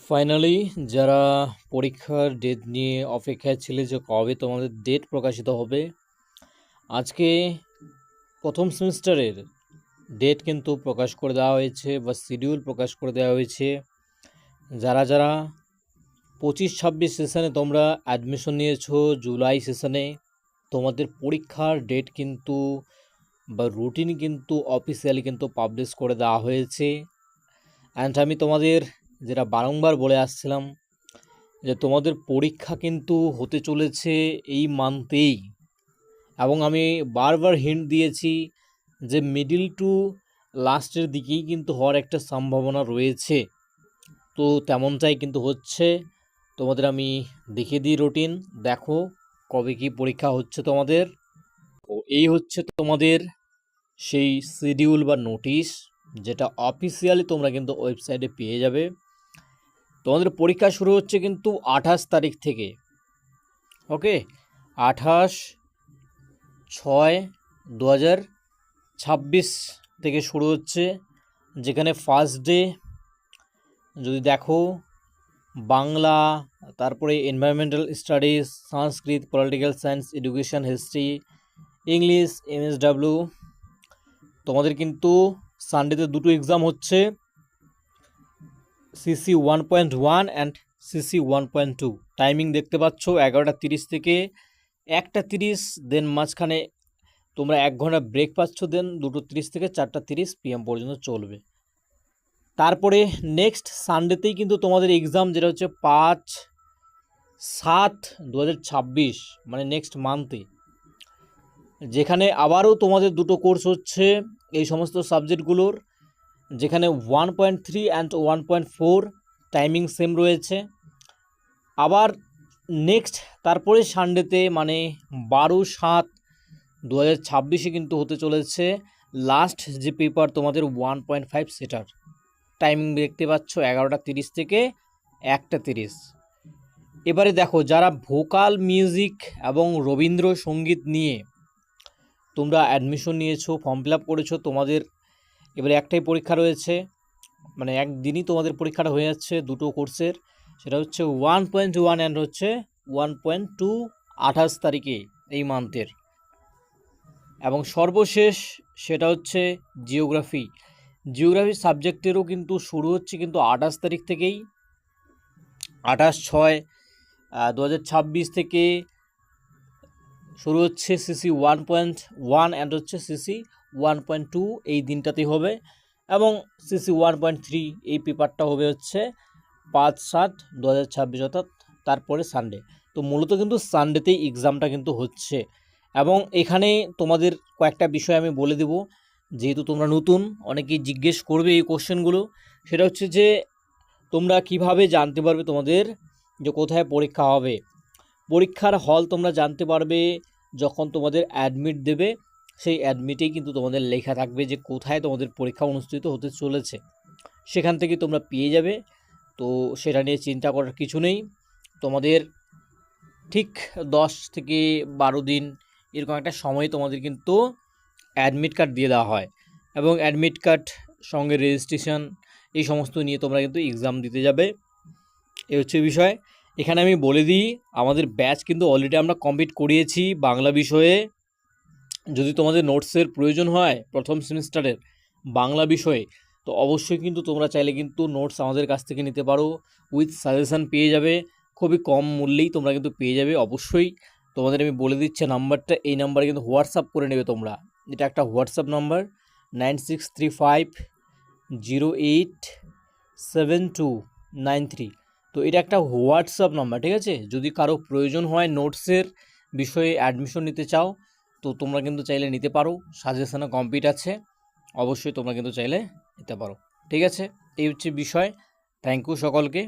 Finally যারা পরীক্ষার date নিয়ে অপেক্ষায় ছিলে যে কবে তোমাদের ডেট প্রকাশিত হবে, আজকে প্রথম সেমিস্টারের ডেট কিন্তু প্রকাশ করে দেওয়া হয়েছে বা শিডিউল প্রকাশ করে দেওয়া হয়েছে। যারা যারা 25-26 সেশনে তোমরা অ্যাডমিশন নিয়েছো, জুলাই সেশনে তোমাদের পরীক্ষার ডেট কিন্তু বা রুটিন কিন্তু অফিসিয়ালি কিন্তু পাবলিশ করে দেওয়া হয়েছে। অ্যান্ড আমি তোমাদের যেটা বারংবার বলে আসছিলাম যে তোমাদের পরীক্ষা কিন্তু হতে চলেছে এই মান্থেই, এবং আমি বারবার হিন্ট দিয়েছি যে মিডিল টু লাস্টের দিকেই কিন্তু হওয়ার একটা সম্ভাবনা রয়েছে। তো তেমনটাই কিন্তু হচ্ছে। তোমাদের আমি দেখিয়ে দিই রুটিন, দেখো কবে কি পরীক্ষা হচ্ছে তোমাদের। তো এই হচ্ছে তোমাদের সেই শিডিউল বা নোটিশ, যেটা অফিসিয়ালি তোমরা কিন্তু ওয়েবসাইটে পেয়ে যাবে। তোমাদের পরীক্ষা শুরু হচ্ছে কিন্তু 28 তারিখ থেকে। ওকে, 28/6/2026 থেকে শুরু হচ্ছে, যেখানে ফার্স্ট ডে যদি দেখো বাংলা, তারপরে environmental studies, Sanskrit, political science, education, history, English, MSW. তোমাদের কিন্তু সানডেতে দুটো এক্সাম হচ্ছে, সিসি 1.1 অ্যান্ড সিসি 1.2। টাইমিং দেখতে পাচ্ছ 11:30 থেকে 1:30, দেন মাঝখানে তোমরা 1 ঘন্টা ব্রেক পাচ্ছ, দেন 2:30 থেকে 4:30 PM পর্যন্ত চলবে। তারপরে নেক্সট সানডেতেই কিন্তু তোমাদের এক্সাম, যেটা হচ্ছে 5/7/2026, মানে নেক্সট মান্থে, যেখানে আবারও তোমাদের দুটো কোর্স হচ্ছে এই সমস্ত সাবজেক্টগুলোর, যেখানে 1.3 অ্যান্ড 1.4 টাইমিং সেম রয়েছে। আবার নেক্সট তারপরে সানডেতে মানে 12/7/2026 কিন্তু হতে চলেছে লাস্ট যে পেপার তোমাদের 1.5, সেটার টাইমিং দেখতে পাচ্ছ 11:30 থেকে 1:30। এবারে দেখো যারা ভোকাল মিউজিক এবং রবীন্দ্রসঙ্গীত নিয়ে তোমরা অ্যাডমিশন নিয়েছো, ফর্ম ফিল আপ করেছো, তোমাদের এবারে একটাই পরীক্ষা রয়েছে, মানে একদিনই তোমাদের পরীক্ষাটা হয়ে যাচ্ছে দুটো কোর্সের। সেটা হচ্ছে 1.1 অ্যান্ড হচ্ছে 1.2 28 তারিখে এই মান্থের। এবং সর্বশেষ সেটা হচ্ছে জিওগ্রাফি। জিওগ্রাফি সাবজেক্টেরও কিন্তু শুরু হচ্ছে কিন্তু 28 তারিখ থেকেই, 28/6/2026 থেকে শুরু হচ্ছে সিসি 1.1 অ্যান্ড হচ্ছে সিসি 1.2 এই দিনটাতেই হবে, এবং সিসি 1.3 এই পেপারটা হবে হচ্ছে 5/7/2026, অর্থাৎ তারপরে সানডে। তো মূলত কিন্তু সানডেতেই এক্সামটা কিন্তু হচ্ছে। এবং এখানে তোমাদের কয়েকটা বিষয় আমি বলে দেব, যেহেতু তোমরা নতুন, অনেকেই জিজ্ঞেস করবে এই কোশ্চেনগুলো। সেটা হচ্ছে যে তোমরা কিভাবে জানতে পারবে তোমাদের যে কোথায় পরীক্ষা হবে। পরীক্ষার হল তোমরা জানতে পারবে যখন তোমাদের অ্যাডমিট দেবে, সেই অ্যাডমিটেই কিন্তু তোমাদের লেখা থাকবে যে কোথায় তোমাদের পরীক্ষা অনুষ্ঠিত হতে চলেছে, সেখান থেকে তোমরা পেয়ে যাবে। তো সেটা নিয়ে চিন্তা করার কিছু নেই। তোমাদের ঠিক 10 থেকে 12 দিন এরকম একটা সময় তোমাদের কিন্তু অ্যাডমিট কার্ড দিয়ে দেওয়া হয়, এবং অ্যাডমিট কার্ড সঙ্গে রেজিস্ট্রেশন এই সমস্ত নিয়ে তোমরা কিন্তু এক্সাম দিতে যাবে। এই হচ্ছে বিষয়। এখানে আমি বলে দিই, আমাদের ব্যাচ কিন্তু অলরেডি আমরা কমপ্লিট করিয়েছি বাংলা বিষয়ে। যদি তোমাদের নোটসের প্রয়োজন হয় প্রথম সেমিস্টারের বাংলা বিষয়ে, তো অবশ্যই কিন্তু তোমরা চাইলে কিন্তু নোটস আমাদের কাছ থেকে নিতে পারো, উইথ সাজেশান পেয়ে যাবে, খুবই কম মূল্যেই তোমরা কিন্তু পেয়ে যাবে। অবশ্যই তোমাদের আমি বলে দিচ্ছি নাম্বারটা, এই নাম্বারে কিন্তু হোয়াটসঅ্যাপ করে নেবে তোমরা। এটা একটা হোয়াটসঅ্যাপ নাম্বার 9635087293। তো এটা একটা হোয়াটসঅ্যাপ নাম্বার, ঠিক আছে? যদি কারো প্রয়োজন হয় নোটসের বিষয়ে অ্যাডমিশন নিতে চাও, তো তোমরা কিন্তু চাইলে নিতে পারো, সাজেশানও কমপ্লিট আছে, অবশ্যই তোমরা কিন্তু চাইলে নিতে পারো। ঠিক আছে, এই হচ্ছে বিষয়। থ্যাংক ইউ সকলকে।